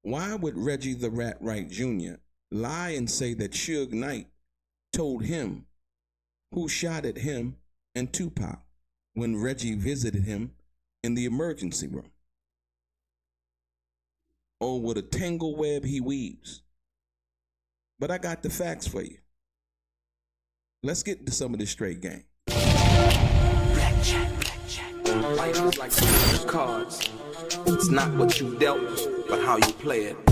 Why would Reggie the Rat Wright Jr. lie and say that Suge Knight told him who shot at him and 2Pac when Reggie visited him in the emergency room? Oh, what a tangle web he weaves. But I got the facts for you. Let's get into some of this straight game. Life is like some cards. It's not what you dealt, but how you play it.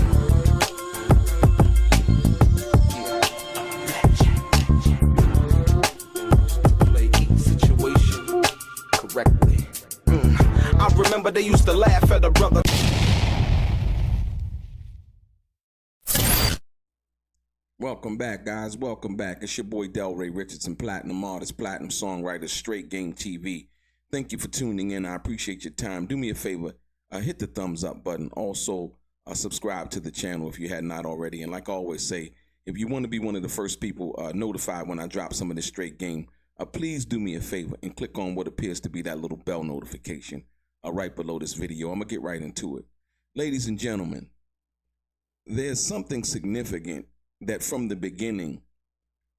Play each situation correctly. I remember they used to laugh at a brother. Welcome back, guys. Welcome back. It's your boy DELRAY, Richardson, platinum artist, platinum songwriter, Straight Game TV. Thank you for tuning in. I appreciate your time. Do me a favor, hit the thumbs up button. Also, subscribe to the channel if you had not already. And like I always say, if you want to be one of the first people notified when I drop some of this straight game, please do me a favor and click on what appears to be that little bell notification right below this video. I'm going to get right into it. Ladies and gentlemen, there's something significant that from the beginning,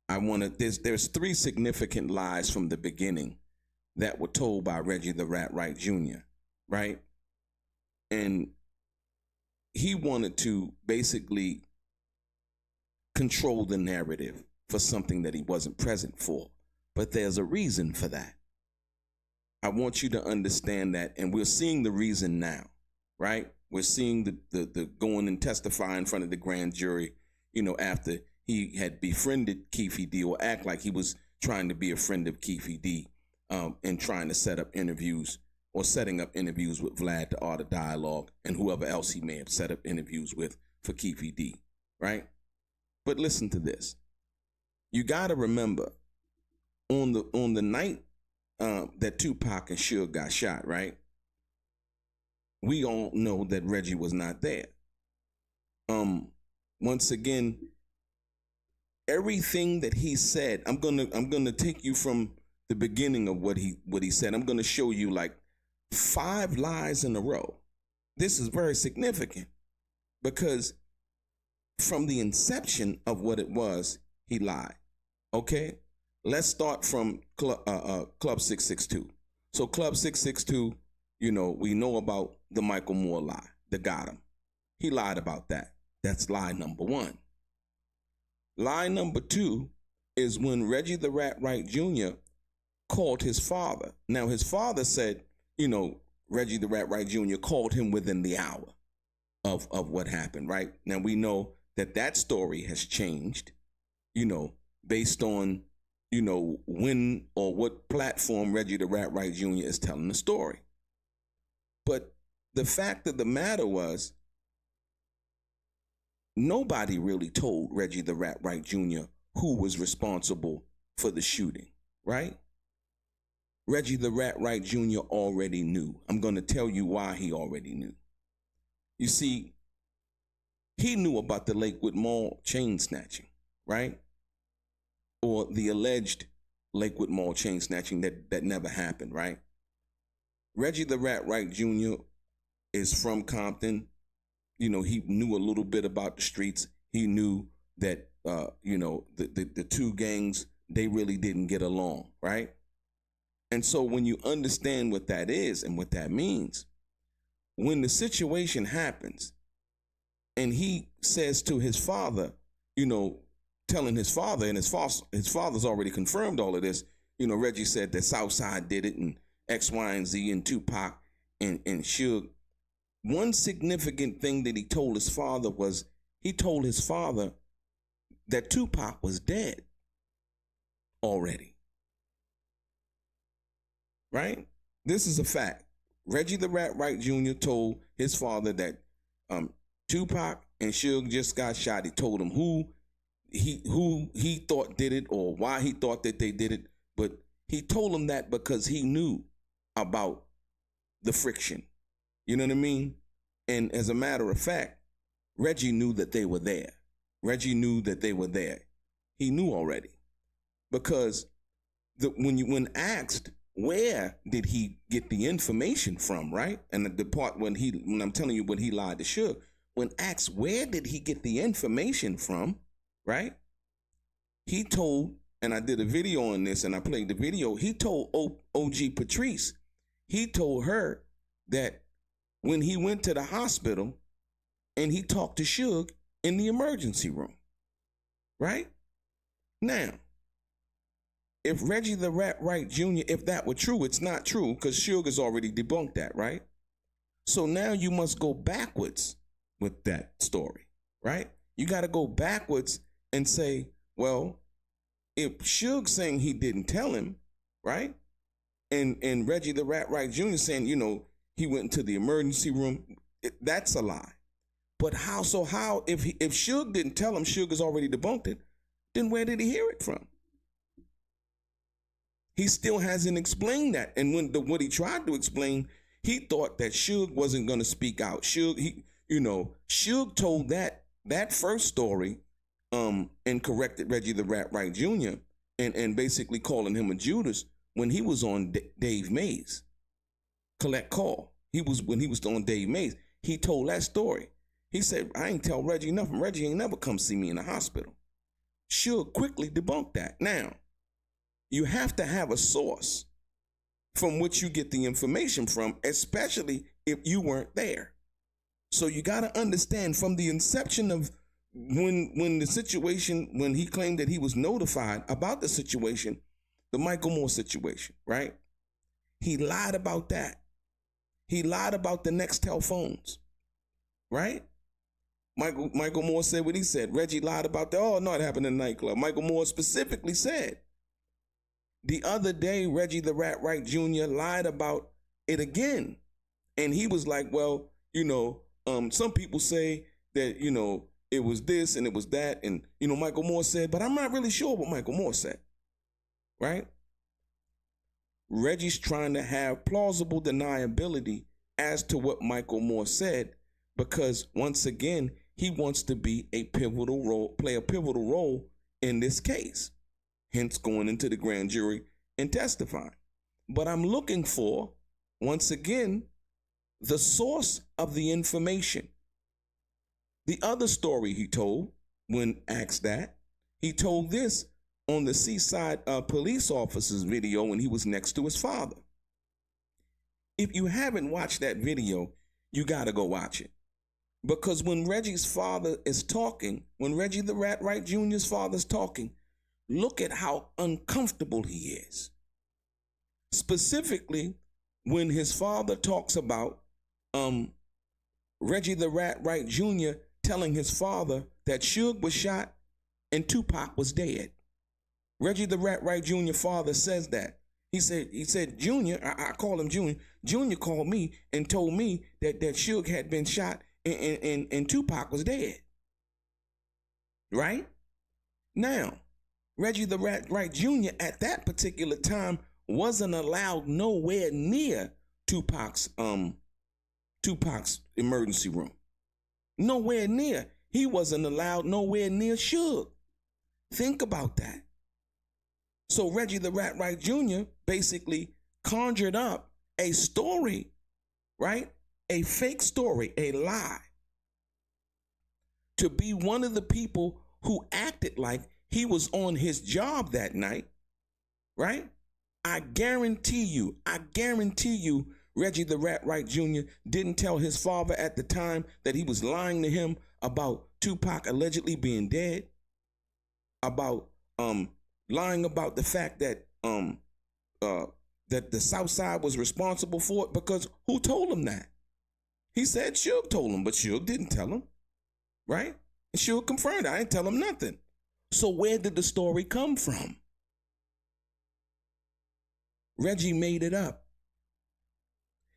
there's three significant lies from the beginning that were told by Reggie the Rat Wright Jr., right? And he wanted to basically control the narrative for something that he wasn't present for. But there's a reason for that. I want you to understand that, and we're seeing the reason now, right? We're seeing the going and testify in front of the grand jury, after he had befriended Keefe D, or act like he was trying to be a friend of Keefe D, and trying to set up interviews, or setting up interviews with Vlad, the Art of Dialogue, and whoever else he may have set up interviews with for Keefe D, right? But listen to this. You got to remember, on the night that 2Pac and Suge got shot, right? We all know that Reggie was not there. Once again, everything that he said, I'm gonna take you from the beginning of what he said. I'm gonna show you like 5 lies in a row. This is very significant because from the inception of what it was, he lied. Okay, let's start from Club 662. So Club 662, we know about the Michael Moore lie, the got him. He lied about that. That's lie number 1. Lie number 2 is when Reggie the Rat Wright Jr. called his father. Now, his father said, Reggie the Rat Wright Jr. called him within the hour of what happened, right? Now, we know that story has changed, based on, when or what platform Reggie the Rat Wright Jr. is telling the story. But the fact of the matter was, nobody really told Reggie the Rat Wright Jr. who was responsible for the shooting, right? Reggie the Rat Wright Jr. already knew. I'm going to tell you why he already knew. You see, he knew about the Lakewood Mall chain snatching, right? Or the alleged Lakewood Mall chain snatching that never happened, right? Reggie the Rat Wright Jr. is from Compton. He knew a little bit about the streets. He knew that, the two gangs, they really didn't get along, right? And so when you understand what that is and what that means, when the situation happens and he says to his father, telling his father, and his father's already confirmed all of this, Reggie said that Southside did it and X, Y, and Z and 2Pac and Suge. One significant thing that he told his father was he told his father that 2Pac was dead already. Right? This is a fact. Reggie the Rat Wright Jr. told his father that 2Pac and Suge just got shot. He told him who he thought did it or why he thought that they did it. But he told him that because he knew about the friction. You know what I mean? And as a matter of fact, Reggie knew that they were there. Reggie knew that they were there. He knew already. Because when asked, where did he get the information from, right? And the part when I'm telling you when he lied to Suge, when asked where did he get the information from, right? He told, and I did a video on this and I played the video, he told OG Patrice, he told her that when he went to the hospital and he talked to Suge in the emergency room, right? Now, if Reggie the Rat Wright Jr., if that were true, it's not true because Suge has already debunked that, right? So now you must go backwards with that story, right? You got to go backwards and say, well, if Suge saying he didn't tell him, right? And Reggie the Rat Wright Jr. saying, he went into the emergency room, that's a lie. But how, if Suge didn't tell him, Suge has already debunked it, then where did he hear it from? He still hasn't explained that. And what he tried to explain, he thought that Suge wasn't going to speak out. Suge told that first story and corrected Reggie the Rat Wright Jr. and basically calling him a Judas when he was on Dave Mays. Collect Call. When he was on Dave Mays. He told that story. He said, I ain't tell Reggie nothing. Reggie ain't never come see me in the hospital. Suge quickly debunked that. Now, you have to have a source from which you get the information from, especially if you weren't there. So you got to understand from the inception of when the situation, when he claimed that he was notified about the situation, the Michael Moore situation, right? He lied about that. He lied about the Nextel phones, right? Michael Moore said what he said. Reggie lied about that. Oh, no, it happened in the nightclub. Michael Moore specifically said, the other day, Reggie the Rat Wright Jr. lied about it again. And he was like, well, some people say that, it was this and it was that. And, Michael Moore said, but I'm not really sure what Michael Moore said, right? Reggie's trying to have plausible deniability as to what Michael Moore said, because once again, he wants to play a pivotal role in this case, hence going into the grand jury and testifying. But I'm looking for, once again, the source of the information. The other story he told, when asked that, he told this on the Seaside police officer's video when he was next to his father. If you haven't watched that video, you got to go watch it. Because when Reggie's father is talking, when Reggie the Rat Wright Jr.'s father's talking, look at how uncomfortable he is. Specifically, when his father talks about Reggie the Rat Wright Jr. telling his father that Suge was shot and 2Pac was dead. Reggie the Rat Wright Jr. father says that. He said, Junior, I call him Junior. Junior called me and told me that Suge had been shot and 2Pac was dead. Right? Now, Reggie the Rat Wright Jr. at that particular time wasn't allowed nowhere near 2Pac's emergency room. Nowhere near. He wasn't allowed nowhere near Suge. Think about that. So Reggie the Rat Wright Jr. basically conjured up a story, right? A fake story, a lie, to be one of the people who acted like he was on his job that night, right? I guarantee you, Reggie the Rat Wright Jr. didn't tell his father at the time that he was lying to him about 2Pac allegedly being dead, about lying about the fact that that the South Side was responsible for it, because who told him that? He said Suge told him, but Suge didn't tell him, right? And Suge confirmed, I didn't tell him nothing. So where did the story come from? Reggie made it up.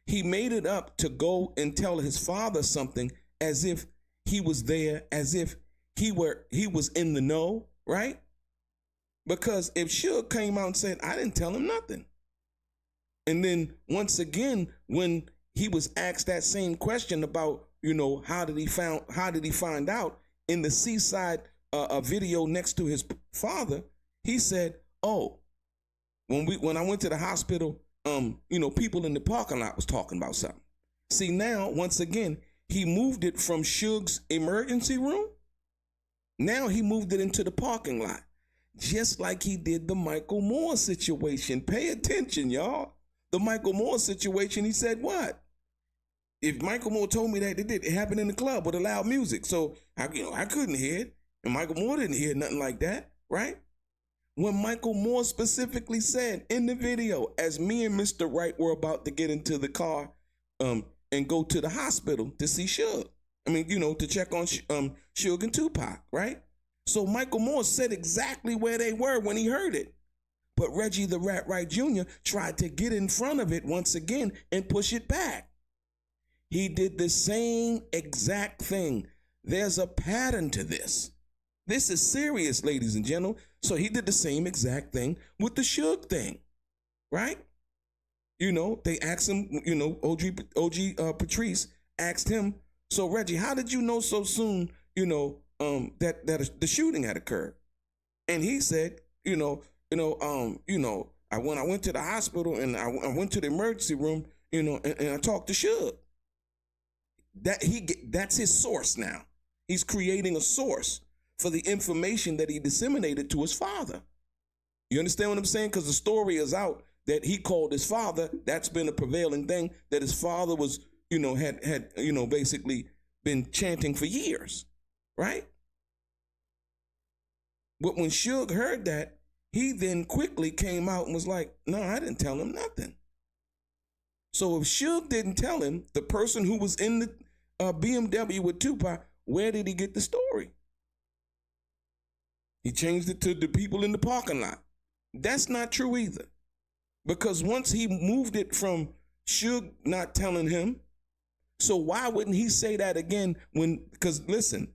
He made it up to go and tell his father something as if he was there, as if he was in the know, right? Because if Suge came out and said, I didn't tell him nothing. And then once again, when he was asked that same question about, how did he find out in the Seaside video next to his father, he said, oh, when I went to the hospital, people in the parking lot was talking about something. See, now, once again, he moved it from Suge's emergency room. Now he moved it into the parking lot, just like he did the Michael Moore situation. Pay attention, y'all. The Michael Moore situation, he said what? If Michael Moore told me that it happened in the club with loud music, so I couldn't hear it, and Michael Moore didn't hear nothing like that, right? When Michael Moore specifically said in the video, as me and Mr. Wright were about to get into the car and go to the hospital to see Suge. To check on Suge and 2Pac, right? So Michael Moore said exactly where they were when he heard it. But Reggie the Rat Wright Jr. tried to get in front of it once again and push it back. He did the same exact thing. There's a pattern to this. This is serious, ladies and gentlemen. So he did the same exact thing with the Suge thing, right? They asked him, OG Patrice asked him, so Reggie, how did you know so soon, that the shooting had occurred? And he said, when I went to the hospital and I went to the emergency room, and I talked to Suge. That's his source now. He's creating a source for the information that he disseminated to his father. You understand what I'm saying? Because the story is out that he called his father. That's been a prevailing thing, that his father was, had basically been chanting for years, right? But when Suge heard that, he then quickly came out and was like, no, I didn't tell him nothing. So if Suge didn't tell him, the person who was in the BMW with 2Pac, where did he get the story? He changed it to the people in the parking lot. That's not true either. Because once he moved it from Suge not telling him, so why wouldn't he say that again because listen,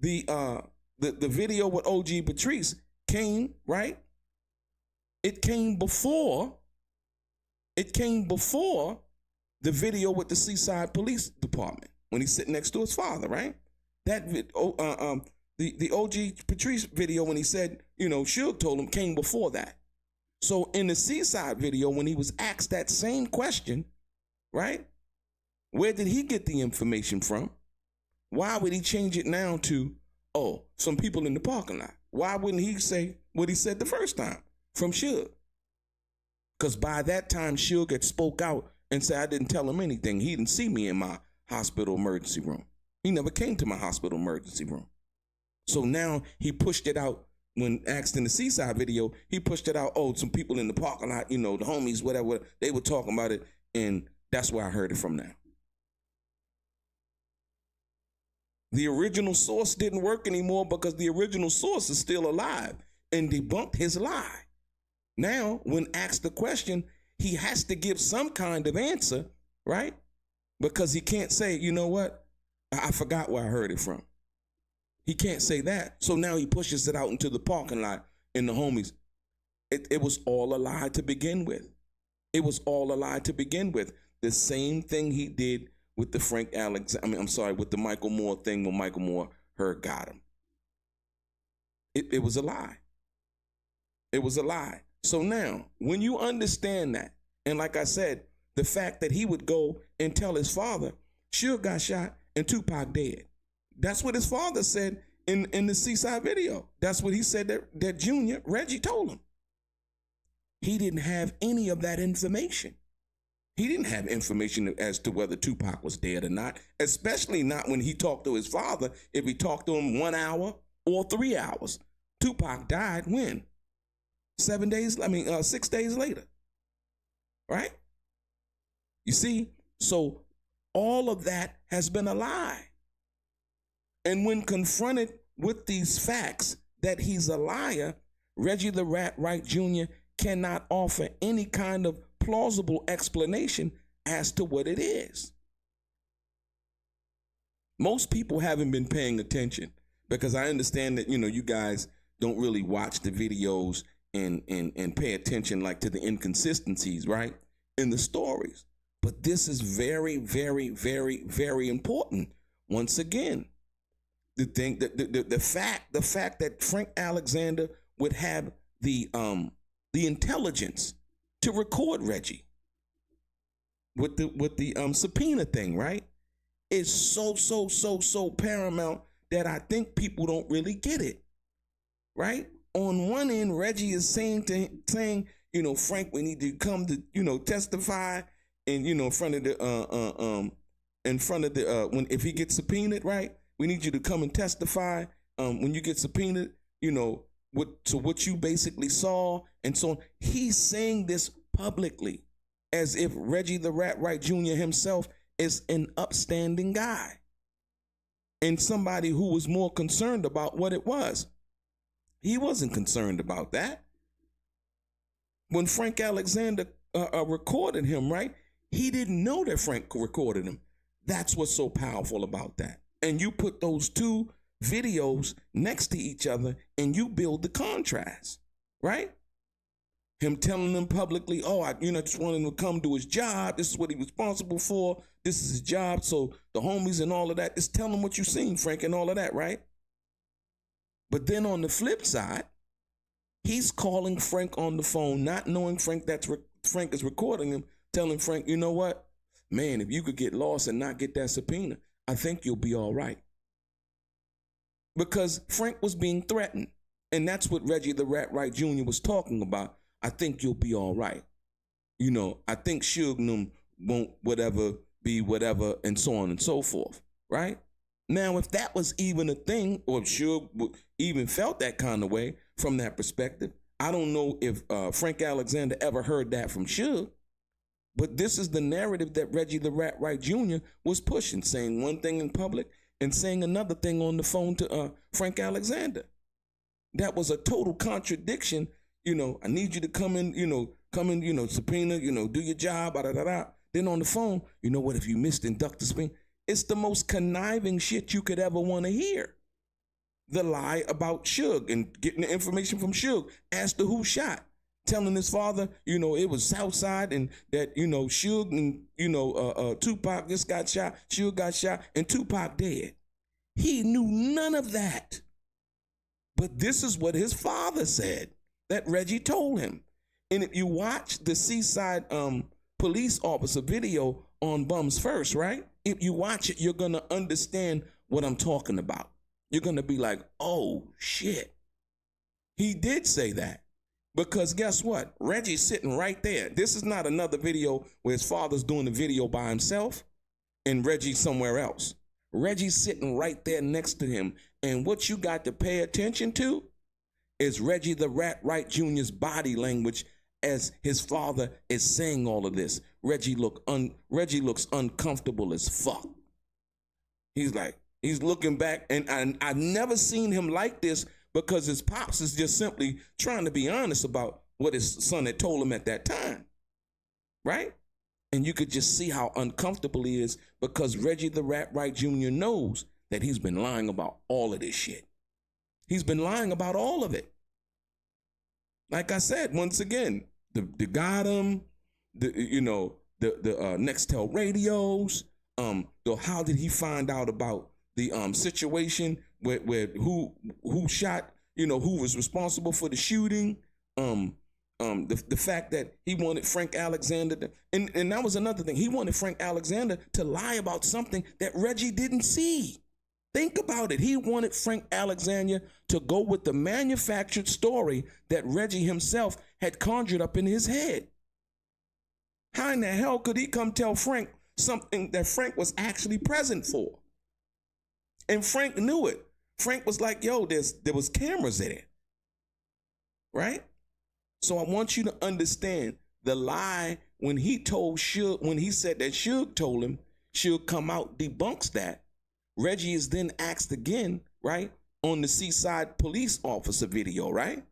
the video with OG Patrice came, right? It came before the video with the Seaside Police Department when he's sitting next to his father, right? The OG Patrice video when he said, Suge told him, came before that. So in the Seaside video, when he was asked that same question, right? Where did he get the information from? Why would he change it now to, some people in the parking lot? Why wouldn't he say what he said the first time from Suge? Because by that time, Suge had spoke out and said, I didn't tell him anything. He didn't see me in my hospital emergency room. He never came to my hospital emergency room. So now he pushed it out. When asked in the Seaside video, he pushed it out. Some people in the parking lot, the homies, whatever, they were talking about it. And that's where I heard it from now. The original source didn't work anymore because the original source is still alive and debunked his lie. Now, when asked the question, he has to give some kind of answer, right? Because he can't say, you know what? I forgot where I heard it from. He can't say that. So now he pushes it out into the parking lot and the homies. It was all a lie to begin with. It was all a lie to begin with. The same thing he did with the with the Michael Moore thing when Michael Moore got him. It was a lie. It was a lie. So now, when you understand that, and like I said, the fact that he would go and tell his father, Suge got shot and 2Pac dead. That's what his father said in the Seaside video. That's what he said that Junior, Reggie, told him. He didn't have any of that information. He didn't have information as to whether 2Pac was dead or not, especially not when he talked to his father. If he talked to him 1 hour or 3 hours, 2Pac died when? 6 days later, right? You see, so all of that has been a lie. And when confronted with these facts that he's a liar, Reggie the Rat Wright Jr. cannot offer any kind of plausible explanation as to what it is. Most people haven't been paying attention because I understand that, you guys don't really watch the videos and pay attention like to the inconsistencies, right, in the stories. But this is very, very, very, very important. Once again, the fact that Frank Alexander would have the intelligence to record Reggie with the subpoena thing, right? is so paramount that I think people don't really get it, right? On one end, Reggie is saying, Frank, we need to come to, testify and, in front of the, when, if he gets subpoenaed, right? We need you to come and testify when you get subpoenaed, what you basically saw and so on. He's saying this publicly as if Reggie the Rat Wright Jr. himself is an upstanding guy and somebody who was more concerned about what it was. He wasn't concerned about that. When Frank Alexander recorded him, right, he didn't know that Frank recorded him. That's what's so powerful about that. And you put those two videos next to each other and you build the contrast, right? Him telling them publicly, I just want him to come do his job. This is what he's responsible for. This is his job. So the homies and all of that, just tell him what you seen, Frank, and all of that, right? But then on the flip side, he's calling Frank on the phone, not knowing Frank is recording him, telling Frank, you know what? Man, if you could get lost and not get that subpoena, I think you'll be all right. Because Frank was being threatened. And that's what Reggie the Rat Wright Jr. was talking about. I think you'll be all right. I think Suge won't be whatever, and so on and so forth, right? Now, if that was even a thing, or if Suge even felt that kind of way from that perspective, I don't know if Frank Alexander ever heard that from Suge, but this is the narrative that Reggie the Rat Wright Jr. was pushing, saying one thing in public and saying another thing on the phone to Frank Alexander. That was a total contradiction. I need you to come in, subpoena, do your job, Then on the phone, you know what, if you missed induct the subpoena, it's the most conniving shit you could ever want to hear. The lie about Suge and getting the information from Suge as to who shot. Telling his father, it was Southside and that, Suge and, 2Pac just got shot, Suge got shot, and 2Pac dead. He knew none of that. But this is what his father said that Reggie told him. And if you watch the Seaside police officer video on Bums First, right? If you watch it, you're going to understand what I'm talking about. You're going to be like, oh, shit. He did say that. Because guess what? Reggie's sitting right there. This is not another video where his father's doing the video by himself and Reggie's somewhere else. Reggie's sitting right there next to him. And what you got to pay attention to is Reggie the Rat Wright Jr.'s body language as his father is saying all of this. Reggie looks uncomfortable as fuck. He's looking back, and I've never seen him like this because his pops is just simply trying to be honest about what his son had told him at that time, right? And you could just see how uncomfortable he is because Reggie the Rat Wright Jr. knows that he's been lying about all of this shit. He's been lying about all of it. Like I said, once again, the Gotham, the Nextel radios, how did he find out about the situation where who shot, who was responsible for the shooting, the fact that he wanted Frank Alexander and that was another thing. He wanted Frank Alexander to lie about something that Reggie didn't see. Think about it. He wanted Frank Alexander to go with the manufactured story that Reggie himself had conjured up in his head. How in the hell could he come tell Frank something that Frank was actually present for? And Frank knew it. Frank was like, yo, there was cameras in it. Right? So I want you to understand the lie when he told Suge, when he said that Suge told him, Suge come out, debunks that. Reggie is then asked again, right, on the Seaside police officer video, right?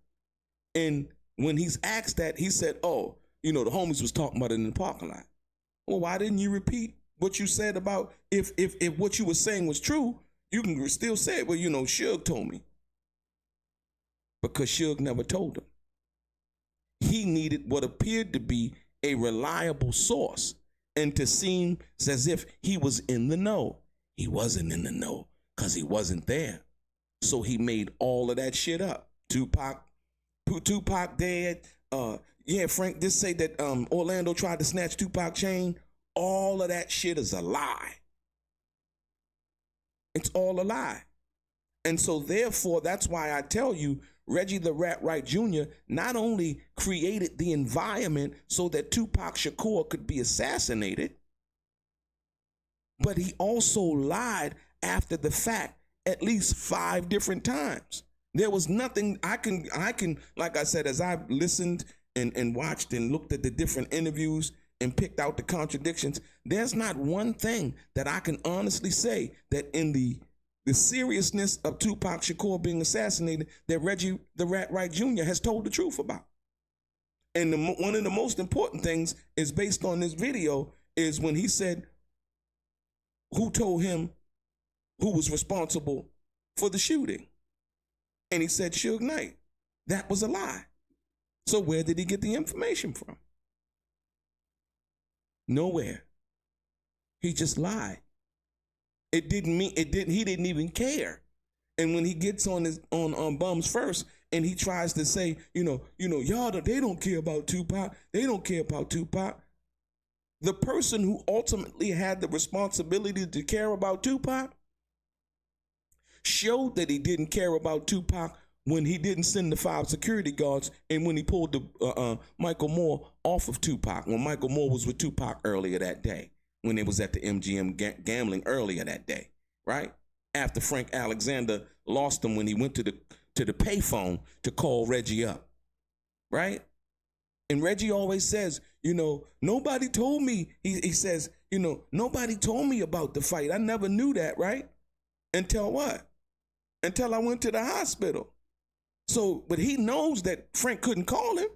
And when he's asked that, he said, the homies was talking about it in the parking lot. Well, why didn't you repeat what you said about if what you were saying was true, you can still say it, well, Suge told me. Because Suge never told him. He needed what appeared to be a reliable source and to seem as if he was in the know. He wasn't in the know because he wasn't there. So he made all of that shit up. Tupac dead. Frank just say that Orlando tried to snatch Tupac chain. All of that shit is a lie. It's all a lie. And so therefore, that's why I tell you, Reggie the Rat Wright Jr. not only created the environment so that Tupac Shakur could be assassinated, but he also lied after the fact at least 5 different times. There was nothing I can, like I said, as I've listened and watched and looked at the different interviews and picked out the contradictions, there's not one thing that I can honestly say that in the seriousness of Tupac Shakur being assassinated that Reggie the Rat Wright Jr. has told the truth about. And one of the most important things is based on this video is when he said who told him who was responsible for the shooting. And he said Suge Knight. That was a lie. So where did he get the information from? Nowhere. He just lied. He didn't even care. And when he gets on Bums First and he tries to say, y'all, they don't care about Tupac. They don't care about Tupac. The person who ultimately had the responsibility to care about Tupac showed that he didn't care about Tupac when he didn't send the 5 security guards and when he pulled the Michael Moore off of Tupac, when Michael Moore was with Tupac earlier that day, when it was at the MGM gambling earlier that day, right? After Frank Alexander lost him when he went to the payphone to call Reggie up, right? And Reggie always says, nobody told me, he says, nobody told me about the fight. I never knew that, right? Until what? Until I went to the hospital. So, but he knows that Frank couldn't call him.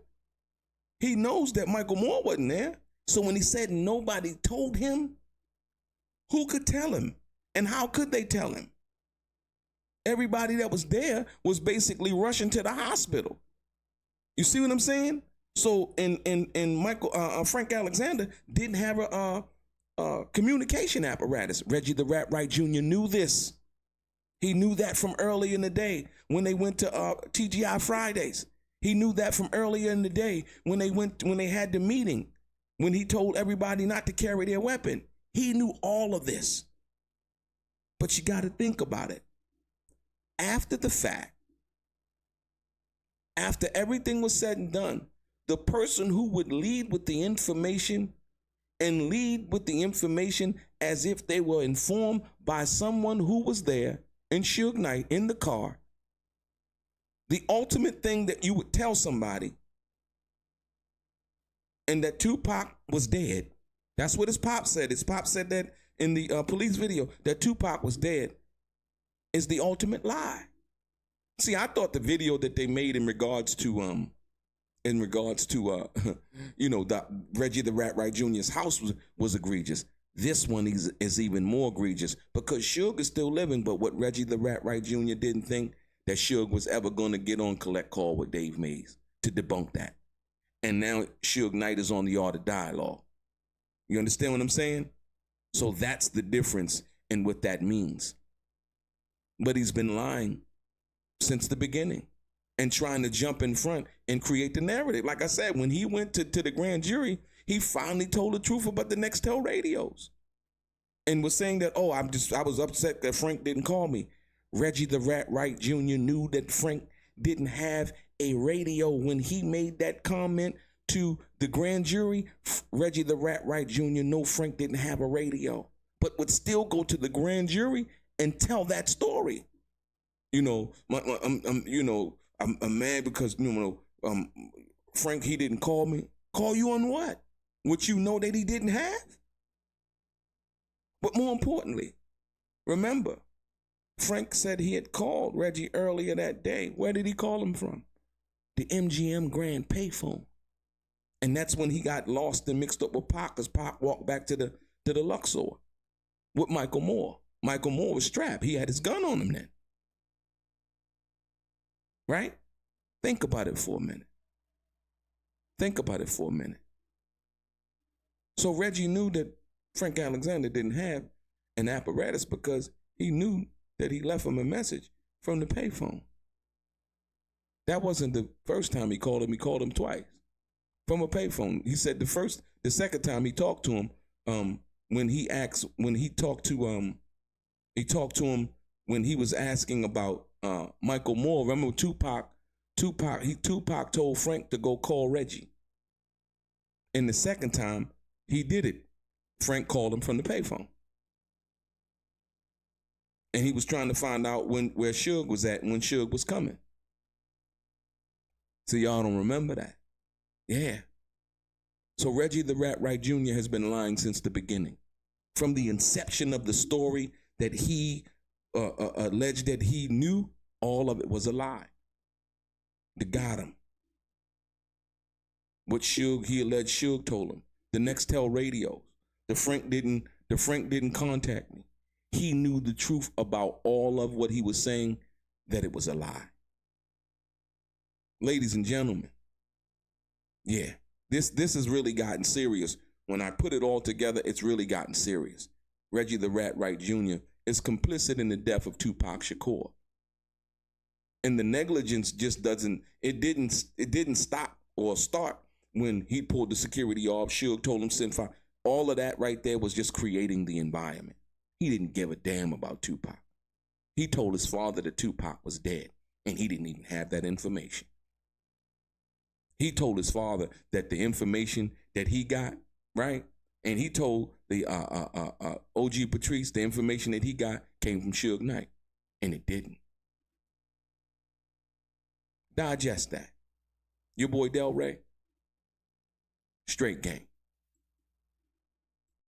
He knows that Michael Moore wasn't there. So when he said nobody told him, who could tell him? And how could they tell him? Everybody that was there was basically rushing to the hospital. You see what I'm saying? So, and Frank Alexander didn't have a communication apparatus. Reggie the Rat Wright Jr. knew this. He knew that from early in the day when they went to TGI Fridays. He knew that from earlier in the day when they had the meeting, when he told everybody not to carry their weapon. He knew all of this. But you got to think about it. After the fact, after everything was said and done, the person who would lead with the information and lead with the information as if they were informed by someone who was there in Suge Knight in the car, the ultimate thing that you would tell somebody, and that Tupac was dead. That's what his pop said. His pop said that in the police video, that Tupac was dead, is the ultimate lie. See, I thought the video that they made in regards to the Reggie the Rat Wright Jr.'s house was egregious. This one is even more egregious because Suge is still living, but what Reggie the Rat Wright Jr. didn't think that Suge was ever going to get on Collect Call with Dave Mays to debunk that. And now Suge Knight is on the Art of Dialogue. You understand what I'm saying? So that's the difference in what that means. But he's been lying since the beginning and trying to jump in front and create the narrative. Like I said, when he went to the grand jury, he finally told the truth about the Nextel radios and was saying that, I was upset that Frank didn't call me. Reggie the Rat Wright Jr. knew that Frank didn't have a radio when he made that comment to the grand jury. Reggie the Rat Wright Jr. knew Frank didn't have a radio, but would still go to the grand jury and tell that story. I'm mad because Frank, he didn't call me. Call you on what? What you know that he didn't have? But more importantly, remember, Frank said he had called Reggie earlier that day. Where did he call him from? The MGM Grand payphone. And that's when he got lost and mixed up with Pac, because Pac walked back to the Luxor with Michael Moore. Michael Moore was strapped. He had his gun on him then. Right? Think about it for a minute. So Reggie knew that Frank Alexander didn't have an apparatus because he knew that he left him a message from the payphone. That wasn't the first time he called him twice from a payphone. He said the second time he talked to him, when he talked to He talked to him when he was asking about Michael Moore. Remember Tupac told Frank to go call Reggie. And the second time he did it, Frank called him from the payphone. And he was trying to find out where Suge was at and when Suge was coming. So y'all don't remember that? Yeah. So Reggie the Rat Wright Jr. has been lying since the beginning. From the inception of the story that he alleged that he knew, all of it was a lie. They got him. What he alleged Suge told him. The Nextel radios. The Frank didn't contact me. He knew the truth about all of what he was saying, that it was a lie. Ladies and gentlemen, yeah, this has really gotten serious. When I put it all together, it's really gotten serious. Reggie the Rat Wright Jr. is complicit in the death of Tupac Shakur. And the negligence just didn't stop or start when he pulled the security off. Suge told him send fire. All of that right there was just creating the environment. He didn't give a damn about Tupac. He told his father that Tupac was dead, and he didn't even have that information. He told his father that the information that he got, right? And he told the OG Patrice the information that he got came from Suge Knight, and it didn't. Digest that. Your boy DELRAY, straight gang.